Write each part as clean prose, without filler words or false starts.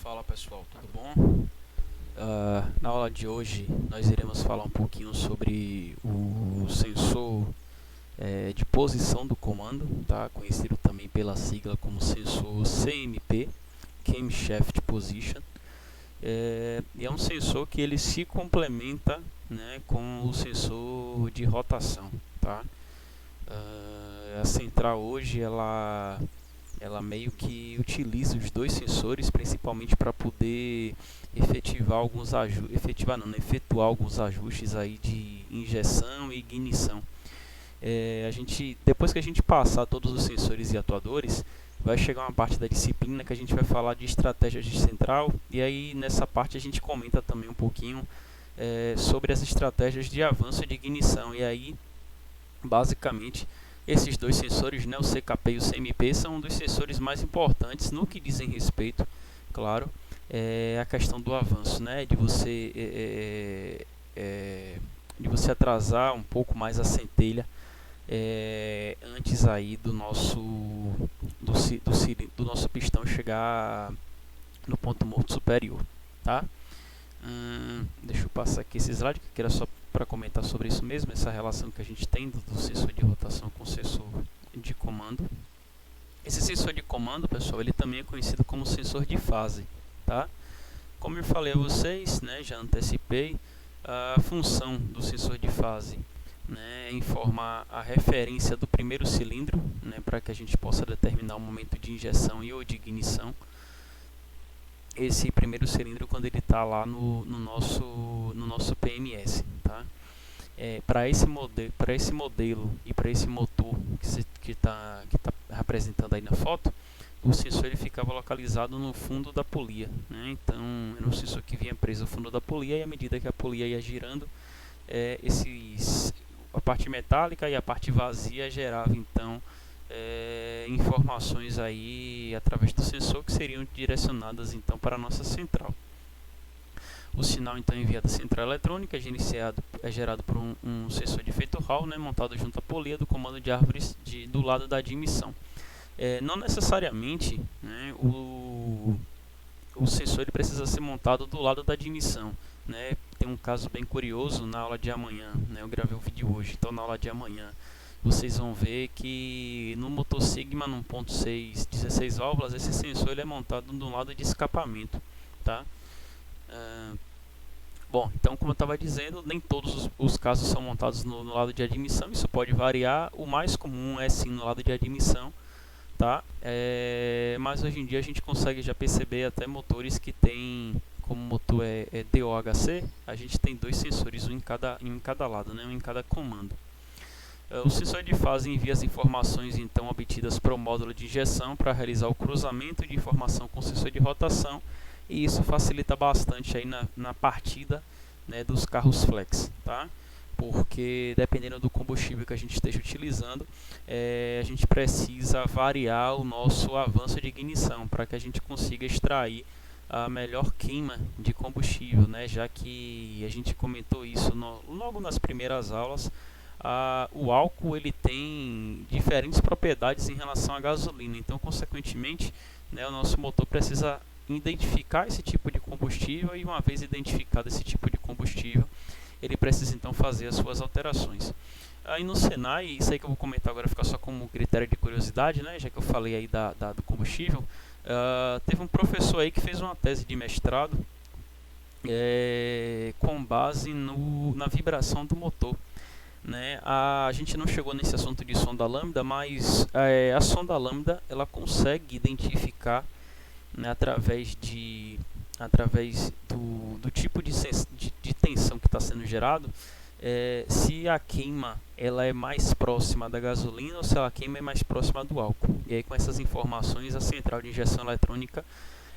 Fala pessoal, tudo bom? Na aula de hoje nós iremos falar um pouquinho sobre o sensor de posição do comando, tá? Conhecido também pela sigla como sensor CMP, Camshaft Position. E é um sensor que ele se complementa, né, com o sensor de rotação, tá? A central hoje ela meio que utiliza os dois sensores, principalmente para poder efetivar alguns efetuar alguns ajustes aí de injeção e ignição. Depois que a gente passar todos os sensores e atuadores, vai chegar uma parte da disciplina que a gente vai falar de estratégias de central, e aí nessa parte a gente comenta também um pouquinho sobre as estratégias de avanço e de ignição. E aí basicamente, esses dois sensores, né, o CKP e o CMP, são um dos sensores mais importantes no que dizem respeito, claro, a questão do avanço, né, de você atrasar um pouco mais a centelha antes aí do nosso pistão chegar no ponto morto superior, tá? Deixa eu passar aqui esse slide que era só para comentar sobre isso mesmo, essa relação que a gente tem do sensor de rotação com o sensor de comando. Esse sensor de comando, pessoal, ele também é conhecido como sensor de fase, tá? Como eu falei a vocês, né, já antecipei, a função do sensor de fase, né, é informar a referência do primeiro cilindro, né, para que a gente possa determinar o momento de injeção e ou de ignição. Esse primeiro cilindro quando ele está lá no nosso PMS, tá? Para esse modelo e para esse motor que está representando aí na foto, o sensor ele ficava localizado no fundo da polia, né? Então era um sensor que vinha preso no fundo da polia, e à medida que a polia ia girando, a parte metálica e a parte vazia gerava então informações aí através do sensor que seriam direcionadas então para a nossa central. O sinal então enviado à central eletrônica é gerado por um sensor de efeito Hall, né, montado junto à polia do comando de árvores do lado da admissão. Não necessariamente, né, o sensor ele precisa ser montado do lado da admissão, né? Tem um caso bem curioso na aula de amanhã, né? Eu gravei o vídeo hoje, então na aula de amanhã vocês vão ver que no motor Sigma 1.6 16 válvulas, esse sensor ele é montado do lado de escapamento, tá? Bom, então como eu estava dizendo, nem todos os casos são montados no lado de admissão, isso pode variar. O mais comum é sim no lado de admissão, tá? Mas hoje em dia a gente consegue já perceber até motores que tem, como o motor é DOHC, a gente tem dois sensores, um em cada lado, né? Um em cada comando. O sensor de fase envia as informações então obtidas para o módulo de injeção para realizar o cruzamento de informação com o sensor de rotação, e isso facilita bastante aí na partida, né, dos carros flex, tá? Porque dependendo do combustível que a gente esteja utilizando, a gente precisa variar o nosso avanço de ignição para que a gente consiga extrair a melhor queima de combustível, né? Já que a gente comentou isso logo nas primeiras aulas. O álcool ele tem diferentes propriedades em relação à gasolina, então consequentemente, né, o nosso motor precisa identificar esse tipo de combustível, e uma vez identificado esse tipo de combustível, ele precisa então fazer as suas alterações. Aí no Senai, isso aí que eu vou comentar agora fica só como critério de curiosidade, né, já que eu falei aí do combustível, teve um professor aí que fez uma tese de mestrado com base na vibração do motor, né? A gente não chegou nesse assunto de sonda lambda, mas a sonda lambda ela consegue identificar, né, através do tipo de tensão que está sendo gerado, se a queima ela é mais próxima da gasolina ou se a queima é mais próxima do álcool. E aí com essas informações a central de injeção eletrônica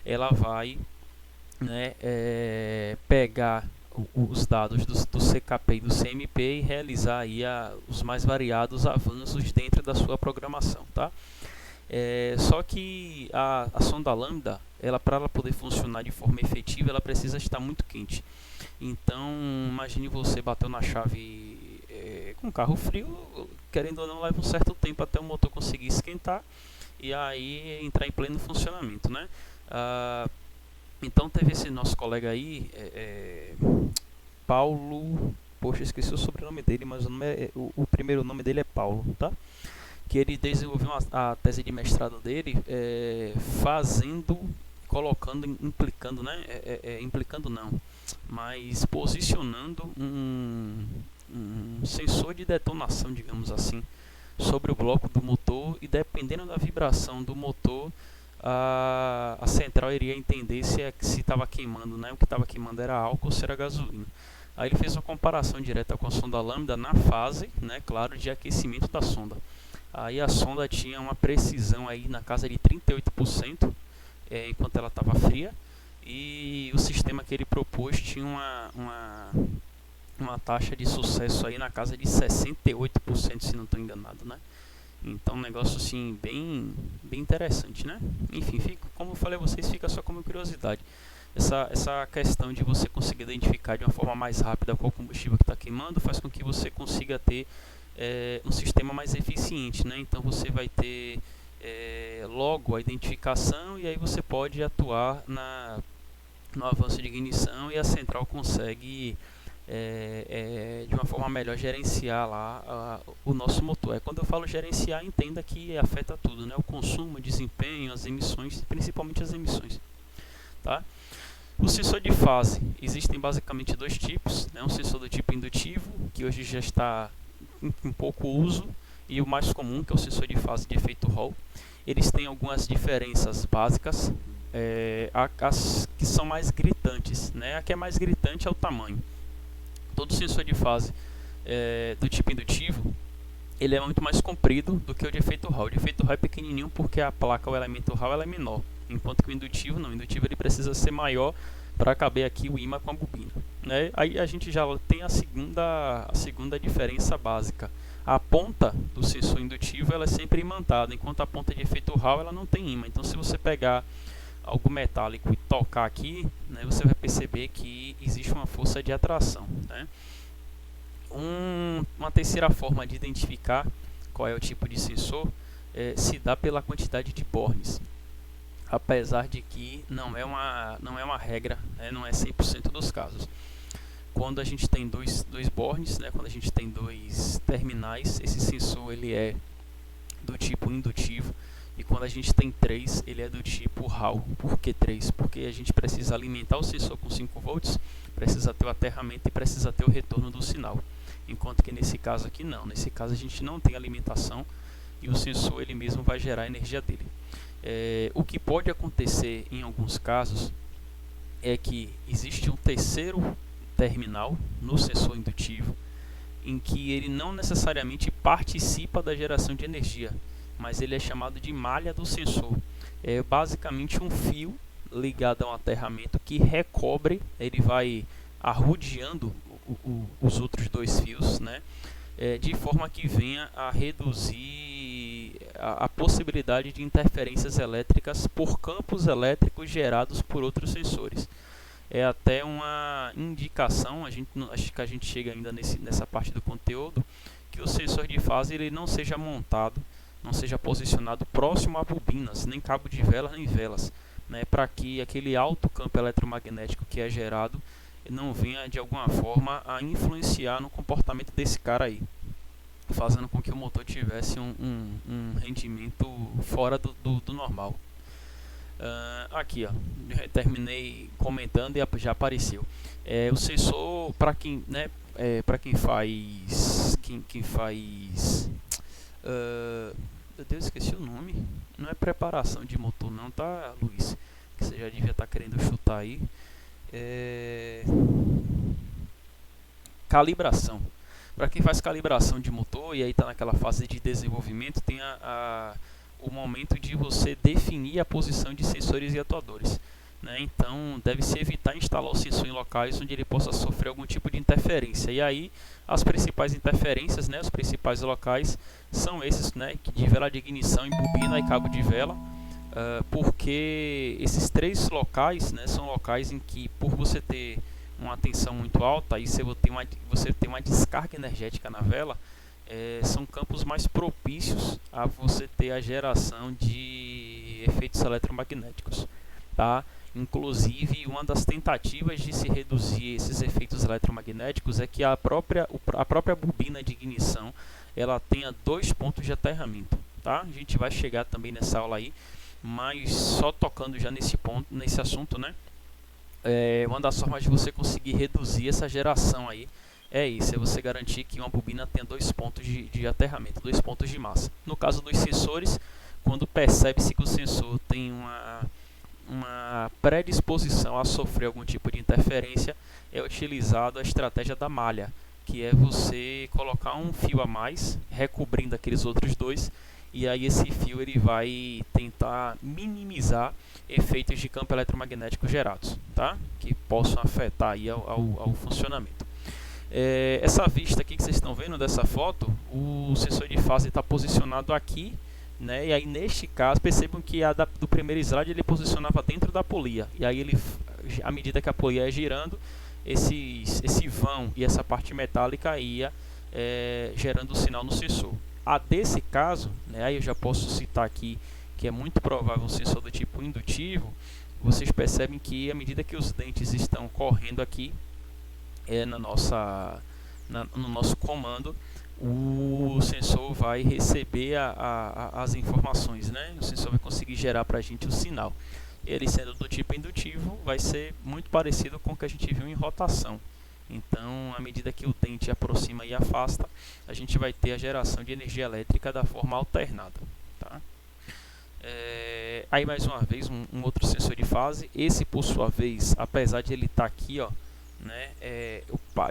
ela vai, né, pegar os dados do CKP e do CMP e realizar aí os mais variados avanços dentro da sua programação, tá? Só que a sonda lambda, para ela poder funcionar de forma efetiva, ela precisa estar muito quente. Então, imagine você bateu na chave com carro frio, querendo ou não, leva um certo tempo até o motor conseguir esquentar e aí entrar em pleno funcionamento, né? Então teve esse nosso colega aí, Paulo, poxa, esqueci o sobrenome dele, mas o primeiro nome dele é Paulo, tá? Que ele desenvolveu a tese de mestrado dele fazendo, colocando, implicando, né? Implicando não, mas posicionando um sensor de detonação, digamos assim, sobre o bloco do motor, e dependendo da vibração do motor, a central iria entender se estava queimando, né? O que estava queimando era álcool ou se era gasolina. Aí ele fez uma comparação direta com a sonda lambda na fase, né, claro, de aquecimento da sonda. Aí a sonda tinha uma precisão aí na casa de 38%, enquanto ela estava fria, e o sistema que ele propôs tinha uma taxa de sucesso aí na casa de 68%, se não estou enganado, né? Então, um negócio assim bem interessante, né? Enfim, como eu falei a vocês, fica só como curiosidade. Essa questão de você conseguir identificar de uma forma mais rápida qual combustível que está queimando faz com que você consiga ter um sistema mais eficiente, né? Então você vai ter logo a identificação, e aí você pode atuar no avanço de ignição, e a central consegue de uma forma melhor gerenciar lá o nosso motor. Quando eu falo gerenciar, entenda que afeta tudo, né? O consumo, o desempenho, as emissões, principalmente as emissões, tá? O sensor de fase, existem basicamente dois tipos, né? Um sensor do tipo indutivo, que hoje já está em pouco uso, e o mais comum, que é o sensor de fase de efeito Hall. Eles têm algumas diferenças básicas, as que são mais gritantes, né? A que é mais gritante é o tamanho. Todo sensor de fase do tipo indutivo, ele é muito mais comprido do que o de efeito Hall. O de efeito Hall é pequenininho porque a placa, o elemento Hall, ela é menor, enquanto que o indutivo não. O indutivo ele precisa ser maior para caber aqui o ímã com a bobina, né? Aí a gente já tem a segunda diferença básica. A ponta do sensor indutivo ela é sempre imantada, enquanto a ponta de efeito Hall ela não tem ímã. Então, se você pegar algo metálico e tocar aqui, né, você vai perceber que existe uma força de atração, né? Uma terceira forma de identificar qual é o tipo de sensor se dá pela quantidade de bornes, apesar de que não é uma regra, né, não é 100% dos casos. Quando a gente tem dois bornes, né, quando a gente tem dois terminais, esse sensor ele é do tipo indutivo, e quando a gente tem 3, ele é do tipo Hall. Por que 3? Porque a gente precisa alimentar o sensor com 5 volts, precisa ter o aterramento e precisa ter o retorno do sinal. Enquanto que nesse caso aqui não. Nesse caso a gente não tem alimentação e o sensor ele mesmo vai gerar a energia dele. O que pode acontecer em alguns casos é que existe um terceiro terminal no sensor indutivo, em que ele não necessariamente participa da geração de energia, mas ele é chamado de malha do sensor. É basicamente um fio ligado a um aterramento que recobre, ele vai arrodeando os outros dois fios, né? De forma que venha a reduzir a possibilidade de interferências elétricas por campos elétricos gerados por outros sensores. É até uma indicação, acho que a gente chega ainda nessa parte do conteúdo, que o sensor de fase ele não seja montado, não seja posicionado próximo a bobinas, nem cabo de velas, nem velas, né, para que aquele alto campo eletromagnético que é gerado não venha de alguma forma a influenciar no comportamento desse cara aí, fazendo com que o motor tivesse um rendimento fora do normal. Aqui, ó, terminei comentando e já apareceu. O sensor, para quem, né, para quem faz, meu Deus, esqueci o nome. Não é preparação de motor, não, tá, Luiz? Que você já devia estar querendo chutar aí. Calibração. Para quem faz calibração de motor e aí está naquela fase de desenvolvimento, tem o momento de você definir a posição de sensores e atuadores, né? Então deve-se evitar instalar o sensor em locais onde ele possa sofrer algum tipo de interferência. E aí as principais interferências, né, os principais locais são esses, né, de vela de ignição, em bobina e cabo de vela, porque esses 3 locais, né, são locais em que, por você ter uma tensão muito alta, aí você tem uma descarga energética na vela, são campos mais propícios a você ter a geração de efeitos eletromagnéticos, tá? Inclusive, uma das tentativas de se reduzir esses efeitos eletromagnéticos é que a própria bobina de ignição ela tenha 2 pontos de aterramento. Tá? A gente vai chegar também nessa aula aí, mas só tocando já nesse ponto, nesse assunto, né? Uma das formas de você conseguir reduzir essa geração aí é isso, é você garantir que uma bobina tenha 2 pontos de aterramento, 2 pontos de massa. No caso dos sensores, quando percebe-se que o sensor tem uma predisposição a sofrer algum tipo de interferência, é utilizado a estratégia da malha, que é você colocar um fio a mais, recobrindo aqueles outros dois, e aí esse fio ele vai tentar minimizar efeitos de campo eletromagnético gerados, tá? Que possam afetar aí ao funcionamento. Essa vista aqui que vocês estão vendo dessa foto, o sensor de fase está posicionado aqui, né? E aí neste caso percebam que do primeiro slide ele posicionava dentro da polia, e aí ele, à medida que a polia ia girando, esse vão e essa parte metálica ia gerando o sinal no sensor. A desse caso, né, aí eu já posso citar aqui que é muito provável um sensor do tipo indutivo. Vocês percebem que à medida que os dentes estão correndo aqui no nosso comando, o sensor vai receber as informações, né? O sensor vai conseguir gerar para a gente o sinal. Ele sendo do tipo indutivo, vai ser muito parecido com o que a gente viu em rotação. Então, à medida que o dente aproxima e afasta, a gente vai ter a geração de energia elétrica da forma alternada. Tá? Aí, mais uma vez, um outro sensor de fase. Esse, por sua vez, apesar de ele estar aqui, ó, né?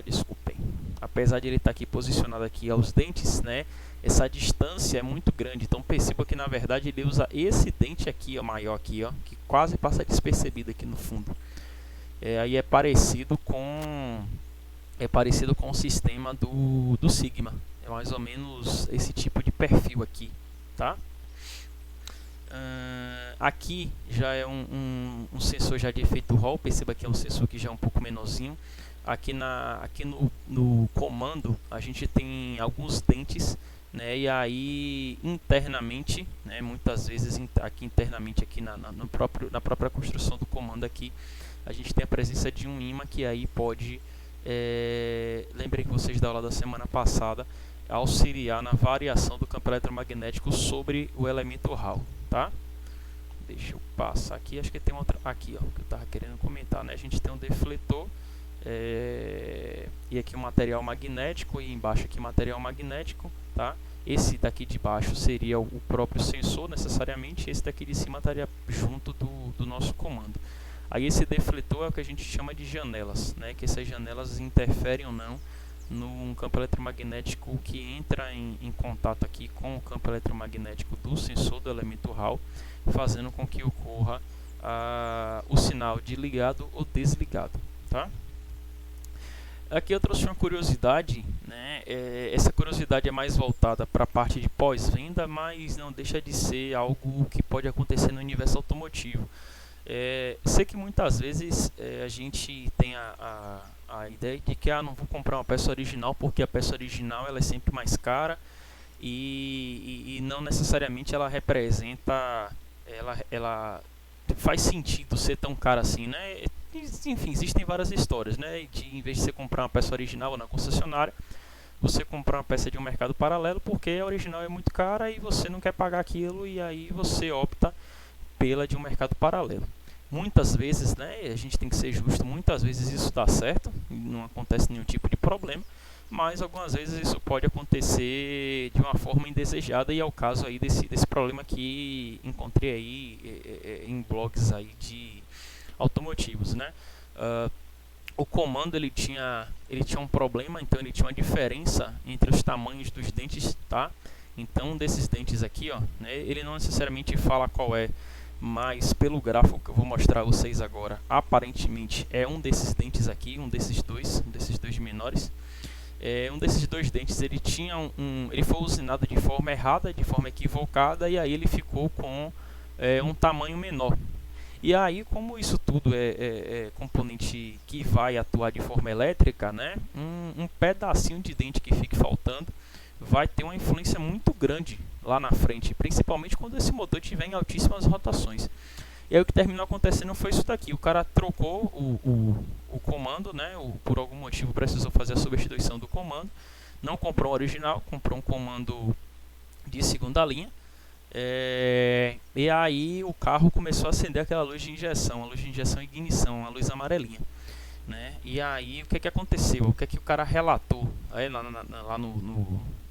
Desculpem. Apesar de ele estar aqui posicionado aqui aos dentes, né? Essa distância é muito grande. Então, perceba que, na verdade, ele usa esse dente aqui, ó, maior aqui, ó, que quase passa despercebido aqui no fundo. Aí é parecido com o sistema do Sigma. É mais ou menos esse tipo de perfil aqui, tá? Aqui já é um sensor já de efeito Hall. Perceba que é um sensor que já é um pouco menorzinho. Aqui no comando a gente tem alguns dentes, né? E aí internamente, né, muitas vezes aqui internamente aqui na própria construção do comando aqui, a gente tem a presença de um ímã que aí pode, lembrei que vocês da aula da semana passada, auxiliar na variação do campo eletromagnético sobre o elemento Hall, tá? Deixa eu passar aqui, acho que tem outra aqui, ó, que eu estava querendo comentar, né? A gente tem um defletor e aqui um material magnético, e embaixo aqui material magnético, tá? Esse daqui de baixo seria o próprio sensor necessariamente, esse daqui de cima estaria junto do nosso comando. Aí esse defletor é o que a gente chama de janelas, né? Que essas janelas interferem ou não no campo eletromagnético que entra em contato aqui com o campo eletromagnético do sensor do elemento Hall, fazendo com que ocorra o sinal de ligado ou desligado, tá? Aqui eu trouxe uma curiosidade, né? Essa curiosidade é mais voltada para a parte de pós-venda, mas não deixa de ser algo que pode acontecer no universo automotivo. Sei que muitas vezes a gente tem a ideia de que não vou comprar uma peça original porque a peça original ela é sempre mais cara e não necessariamente ela representa, ela faz sentido ser tão cara assim, né? Enfim, existem várias histórias, né? Em vez de você comprar uma peça original na concessionária, você comprar uma peça de um mercado paralelo porque a original é muito cara e você não quer pagar aquilo, e aí você opta pela de um mercado paralelo. Muitas vezes, né, a gente tem que ser justo, muitas vezes isso dá certo, não acontece nenhum tipo de problema, mas algumas vezes isso pode acontecer de uma forma indesejada, e é o caso aí desse problema que encontrei aí em blogs aí de automotivos, né? O comando ele tinha um problema, então ele tinha uma diferença entre os tamanhos dos dentes, tá? Então um desses dentes aqui, ó, né, ele não necessariamente fala qual é, mas pelo gráfico que eu vou mostrar a vocês agora, aparentemente é um desses dentes aqui, um desses dois menores. Um desses dois dentes ele foi usinado de forma errada, de forma equivocada, e aí ele ficou com um tamanho menor. E aí, como isso tudo é componente que vai atuar de forma elétrica, né, um pedacinho de dente que fique faltando vai ter uma influência muito grande lá na frente, principalmente quando esse motor estiver em altíssimas rotações. E aí o que terminou acontecendo foi isso daqui. O cara trocou o comando, né? Por algum motivo precisou fazer a substituição do comando. Não comprou o original, comprou um comando de segunda linha. E aí o carro começou a acender aquela luz de injeção, a luz de injeção e ignição, a luz amarelinha, né? E aí o que que aconteceu? O que que o cara relatou aí, lá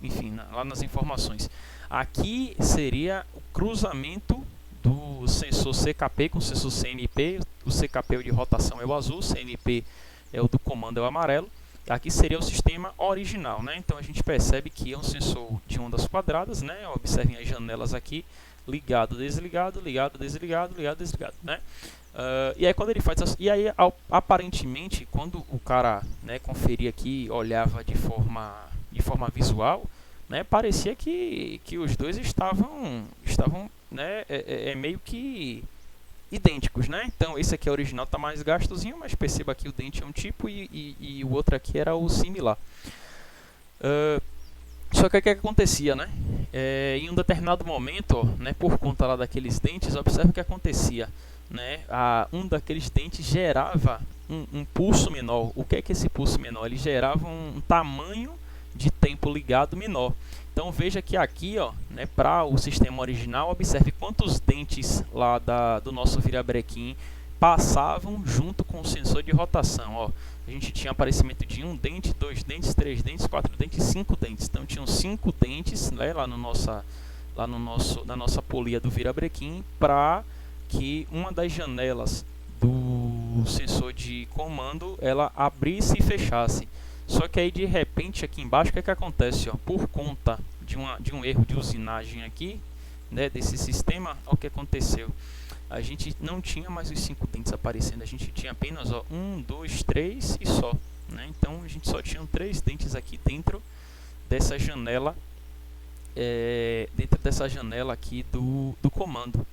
enfim, lá nas informações? Aqui seria o cruzamento do sensor CKP com o sensor CNP. O CKP é o de rotação, é o azul, o CNP é o do comando, é o amarelo. Aqui seria o sistema original, né? Então a gente percebe que é um sensor de ondas quadradas, né? Observem as janelas aqui, ligado, desligado, ligado, desligado, ligado, desligado, né? E aí quando ele faz, e aí aparentemente quando o cara, né, conferia aqui, olhava de forma visual, né, parecia que os dois estavam, né, meio que idênticos, né? Então esse aqui é original, tá mais gastozinho, mas perceba que o dente é um tipo e o outro aqui era o similar. Só que o que acontecia, né? Em um determinado momento, ó, né, por conta lá daqueles dentes, observe o que acontecia, né? Um daqueles dentes gerava um pulso menor. O que é esse pulso menor? Ele gerava um tamanho de tempo ligado menor. Então veja que aqui, ó, né, para o sistema original, observe quantos dentes lá do nosso virabrequim passavam junto com o sensor de rotação. Ó. A gente tinha aparecimento de um dente, dois dentes, três dentes, quatro dentes, cinco dentes. Então tinham 5 dentes, né, na nossa polia do virabrequim, para que uma das janelas do sensor de comando ela abrisse e fechasse. Só que aí de repente aqui embaixo o que é que acontece? Ó? Por conta de um erro de usinagem aqui, né, desse sistema, olha o que aconteceu. A gente não tinha mais os 5 dentes aparecendo, a gente tinha apenas 1, 2, 3 e só. Né? Então a gente só tinha 3 dentes aqui dentro dessa janela, aqui do comando.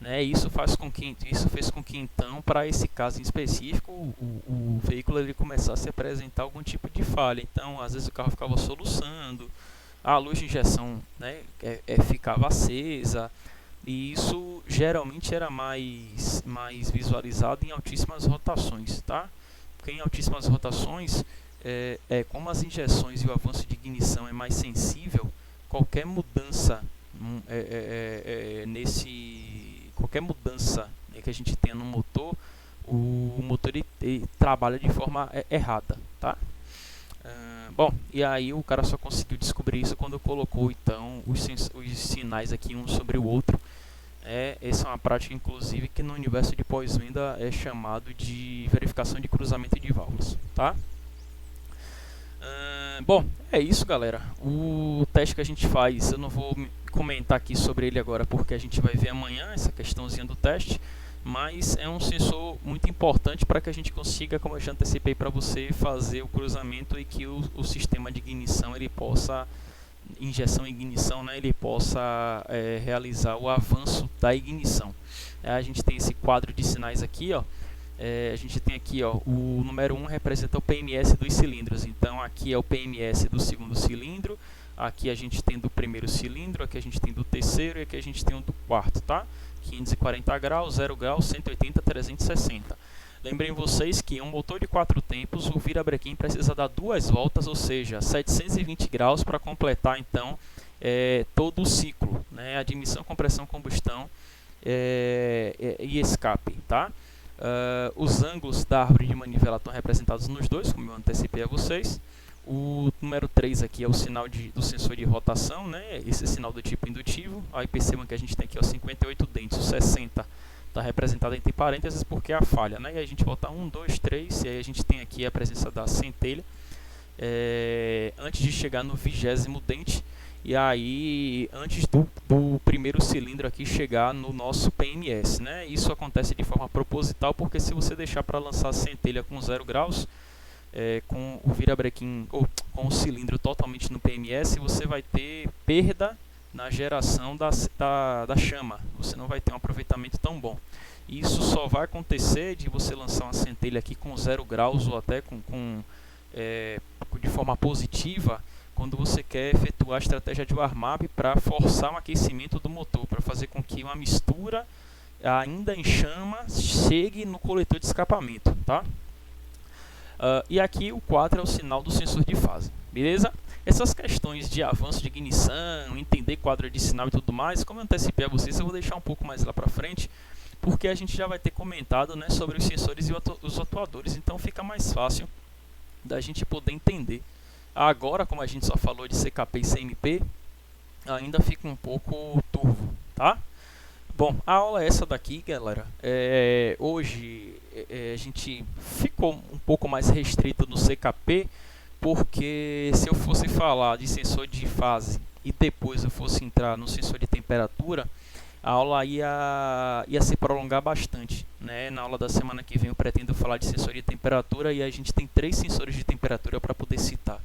Né? Isso fez com que então, para esse caso em específico, o veículo ele começasse a apresentar algum tipo de falha. Então, às vezes o carro ficava soluçando, a luz de injeção, né, ficava acesa, e isso geralmente era mais visualizado em altíssimas rotações, tá? Porque em altíssimas rotações, como as injeções e o avanço de ignição é mais sensível, qualquer mudança qualquer mudança, né, que a gente tenha no motor, o motor ele trabalha de forma errada, tá? Bom, e aí o cara só conseguiu descobrir isso quando colocou então os sinais aqui um sobre o outro. Essa é uma prática, inclusive, que no universo de pós-venda é chamado de verificação de cruzamento de válvulas, tá? Bom, é isso, galera. O teste que a gente faz, eu não vou comentar aqui sobre ele agora porque a gente vai ver amanhã essa questãozinha do teste, mas é um sensor muito importante para que a gente consiga, como eu já antecipei para você, fazer o cruzamento e que o sistema de ignição ele possa, injeção e ignição, né, ele possa realizar o avanço da ignição. A gente tem esse quadro de sinais aqui, ó. A gente tem aqui, ó, o número 1 representa o PMS dos cilindros. Então aqui é o PMS do segundo cilindro, aqui a gente tem do primeiro cilindro, aqui a gente tem do terceiro e aqui a gente tem o do quarto, tá? 540 graus, 0 graus, 180, 360. Lembrem vocês que um motor de 4 tempos, o virabrequim precisa dar 2 voltas, ou seja, 720 graus para completar então todo o ciclo, né? Admissão, compressão, combustão e escape, tá? Os ângulos da árvore de manivela estão representados nos dois, como eu antecipei a vocês. O número 3 aqui é o sinal do sensor de rotação, né? Esse sinal do tipo indutivo. Aí percebam que a gente tem aqui 58 dentes, o 60 está representado entre parênteses porque é a falha, né? E aí a gente volta 1, 2, 3, e aí a gente tem aqui a presença da centelha antes de chegar no 20º dente. E aí, antes do primeiro cilindro aqui chegar no nosso PMS, né? Isso acontece de forma proposital, porque se você deixar para lançar a centelha com 0 graus, com o virabrequim ou com o cilindro totalmente no PMS, você vai ter perda na geração da chama. Você não vai ter um aproveitamento tão bom. Isso só vai acontecer de você lançar uma centelha aqui com 0 graus ou até de forma positiva, quando você quer efetuar a estratégia de warm-up para forçar um aquecimento do motor, para fazer com que uma mistura ainda em chama chegue no coletor de escapamento, tá? E aqui o 4 é o sinal do sensor de fase, beleza? Essas questões de avanço de ignição, entender quadro de sinal e tudo mais, como eu antecipei a vocês, eu vou deixar um pouco mais lá para frente, porque a gente já vai ter comentado, né, sobre os sensores e os atuadores, então fica mais fácil da gente poder entender. Agora, como a gente só falou de CKP e CMP, ainda fica um pouco turvo, tá? Bom, a aula é essa daqui, galera. Hoje a gente ficou um pouco mais restrito no CKP, porque se eu fosse falar de sensor de fase e depois eu fosse entrar no sensor de temperatura, a aula ia se prolongar bastante, né? Na aula da semana que vem eu pretendo falar de sensor de temperatura e a gente tem 3 sensores de temperatura para poder citar.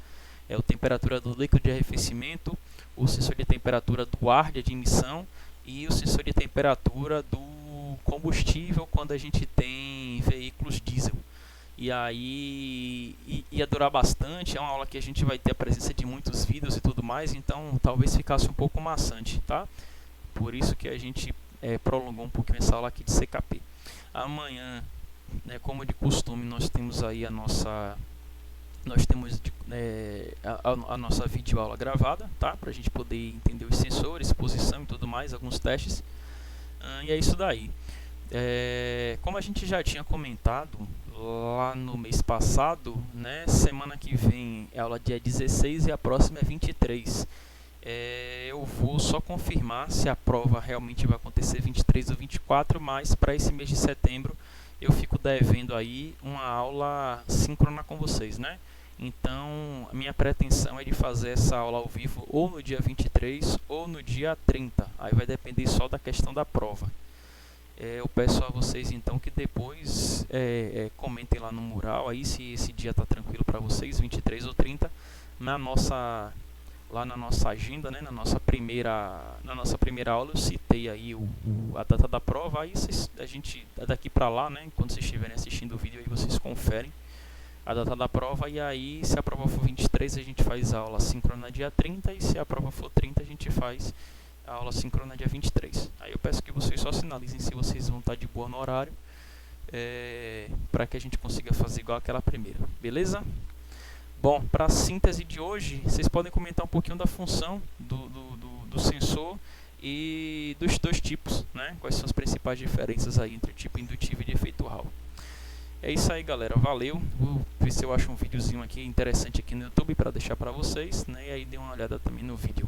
É a temperatura do líquido de arrefecimento, o sensor de temperatura do ar de admissão e o sensor de temperatura do combustível quando a gente tem veículos diesel. E aí ia durar bastante, é uma aula que a gente vai ter a presença de muitos vídeos e tudo mais, então talvez ficasse um pouco maçante, tá? Por isso que a gente prolongou um pouquinho essa aula aqui de CKP. Amanhã, né, como de costume, nós temos aí a nossa a nossa videoaula gravada, tá? Para a gente poder entender os sensores, posição e tudo mais, alguns testes. E é isso daí. Como a gente já tinha comentado lá no mês passado, né? Semana que vem é aula dia 16 e a próxima é 23. Eu vou só confirmar se a prova realmente vai acontecer 23 ou 24, mas para esse mês de setembro eu fico devendo aí uma aula síncrona com vocês, né? Então, a minha pretensão é de fazer essa aula ao vivo ou no dia 23 ou no dia 30. Aí vai depender só da questão da prova. Eu peço a vocês então que depois comentem lá no mural aí se esse dia está tranquilo para vocês, 23 ou 30, lá na nossa agenda, né, na nossa primeira aula eu citei aí a data da prova, aí a gente daqui para lá, né, quando vocês estiverem assistindo o vídeo aí vocês conferem a data da prova, e aí se a prova for 23 a gente faz a aula síncrona dia 30 e se a prova for 30 a gente faz a aula síncrona dia 23. Aí eu peço que vocês só sinalizem se vocês vão estar de boa no horário, para que a gente consiga fazer igual aquela primeira, beleza? Bom, para a síntese de hoje, vocês podem comentar um pouquinho da função do sensor e dos dois tipos, né? Quais são as principais diferenças aí entre o tipo indutivo e de efeito Hall. É isso aí, galera, valeu. Vou ver se eu acho um videozinho aqui interessante aqui no YouTube para deixar para vocês, né? E aí dê uma olhada também no vídeo.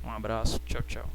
Um abraço, tchau, tchau.